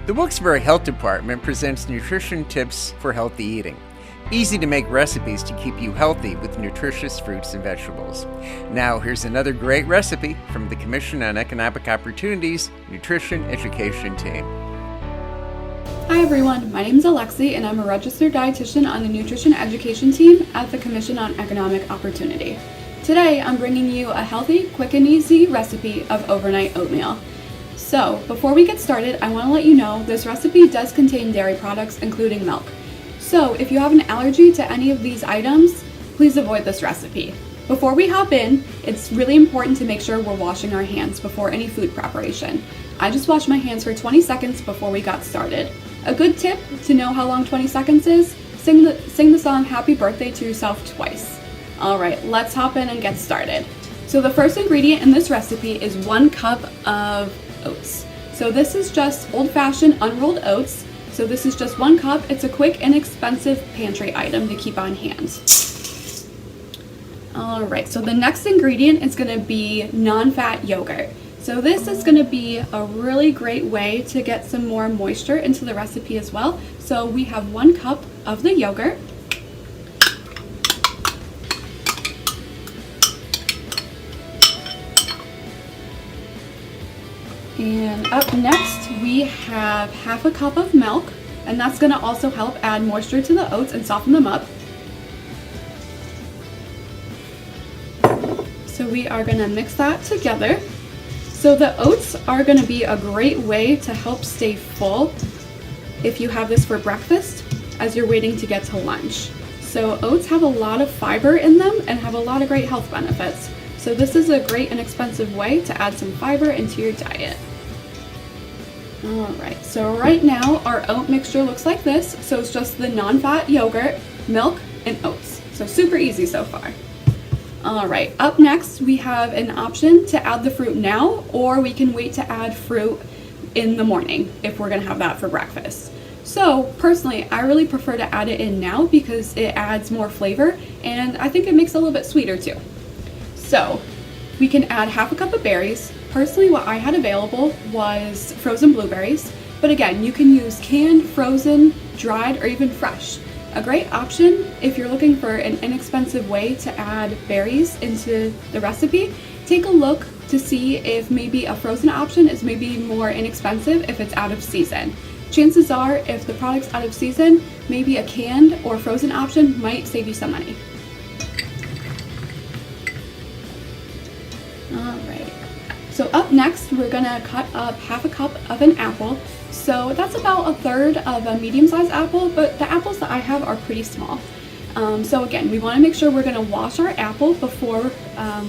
The Wilkes-Barre Health Department presents nutrition tips for healthy eating. Easy to make recipes to keep you healthy with nutritious fruits and vegetables. Now here's another great recipe from the Commission on Economic Opportunity's Nutrition Education team. Hi everyone, my name is Alexi and I'm a registered dietitian on the Nutrition Education team at the Commission on Economic Opportunity. Today I'm bringing you a healthy, quick and easy recipe of overnight oatmeal. So before we get started, I want to let you know this recipe does contain dairy products including milk. So if you have an allergy to any of these items, please avoid this recipe. Before we hop in, it's really important to make sure we're washing our hands before any food preparation. I just washed my hands for 20 seconds before we got started. A good tip to know how long 20 seconds is, sing the song Happy Birthday to Yourself twice. Alright, let's hop in and get started. So the first ingredient in this recipe is 1 cup of oats. So this is just old-fashioned unrolled oats. So this is just 1 cup. It's a quick, inexpensive pantry item to keep on hand. Alright, so the next ingredient is going to be non-fat yogurt. So this is going to be a really great way to get some more moisture into the recipe as well. So we have 1 cup of the yogurt. And up next we have half a cup of milk, and that's going to also help add moisture to the oats and soften them up. So we are going to mix that together. So the oats are going to be a great way to help stay full if you have this for breakfast as you're waiting to get to lunch. So oats have a lot of fiber in them and have a lot of great health benefits. So this is a great and inexpensive way to add some fiber into your diet. Alright, so right now our oat mixture looks like this. So it's just the non-fat yogurt, milk, and oats. So super easy so far. Alright, up next we have an option to add the fruit now, or we can wait to add fruit in the morning if we're going to have that for breakfast. So personally, I really prefer to add it in now because it adds more flavor and I think it makes it a little bit sweeter too. So we can add half a cup of berries. Personally, what I had available was frozen blueberries, but again, you can use canned, frozen, dried, or even fresh. A great option if you're looking for an inexpensive way to add berries into the recipe. Take a look to see if maybe a frozen option is maybe more inexpensive if it's out of season. Chances are, if the product's out of season, maybe a canned or frozen option might save you some money. Alright, so up next we're going to cut up half a cup of an apple. So that's about 1/3 of a medium-sized apple, but the apples that I have are pretty small. So again, we want to make sure we're going to wash our apple before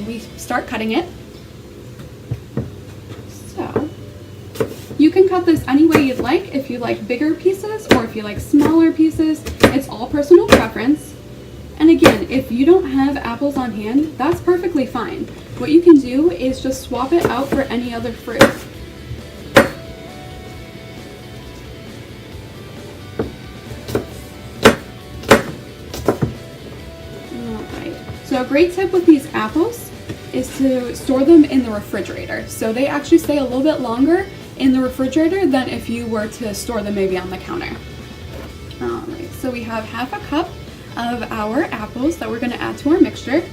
we start cutting it. So you can cut this any way you'd like, if you like bigger pieces or if you like smaller pieces. It's all personal preference. And again, if you don't have apples on hand, that's perfectly fine. What you can do is just swap it out for any other fruit. Alright, so a great tip with these apples is to store them in the refrigerator. So they actually stay a little bit longer in the refrigerator than if you were to store them maybe on the counter. Alright, so we have half a cup of our apples that we're going to add to our mixture.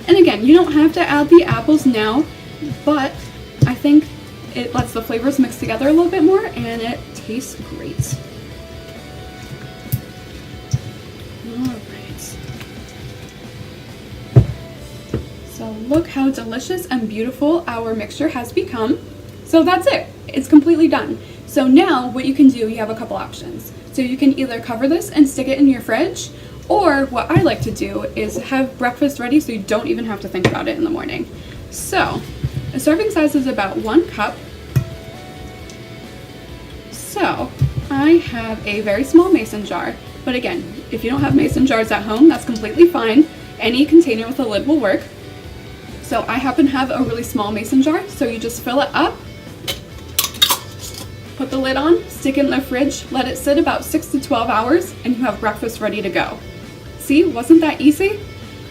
And again, you don't have to add the apples now, but I think it lets the flavors mix together a little bit more and it tastes great. Alright. So look how delicious and beautiful our mixture has become. So that's it. It's completely done. So now what you can do, you have a couple options. So you can either cover this and stick it in your fridge, or what I like to do is have breakfast ready so you don't even have to think about it in the morning. So a serving size is about 1 cup. So I have a very small mason jar, but again, if you don't have mason jars at home, that's completely fine. Any container with a lid will work. So I happen to have a really small mason jar, so you just fill it up, put the lid on, stick it in the fridge, let it sit about 6 to 12 hours, and you have breakfast ready to go. See, wasn't that easy?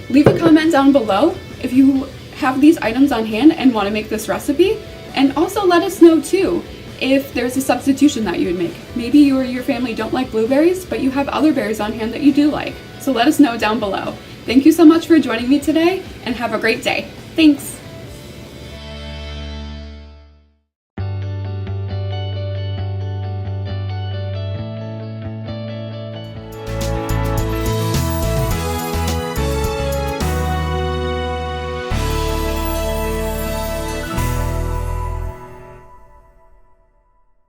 Leave a comment down below if you have these items on hand and want to make this recipe, And also let us know too if there's a substitution that you would make. Maybe you or your family don't like blueberries, but you have other berries on hand that you do like. So let us know down below. Thank you so much for joining me today, and have a great day. Thanks!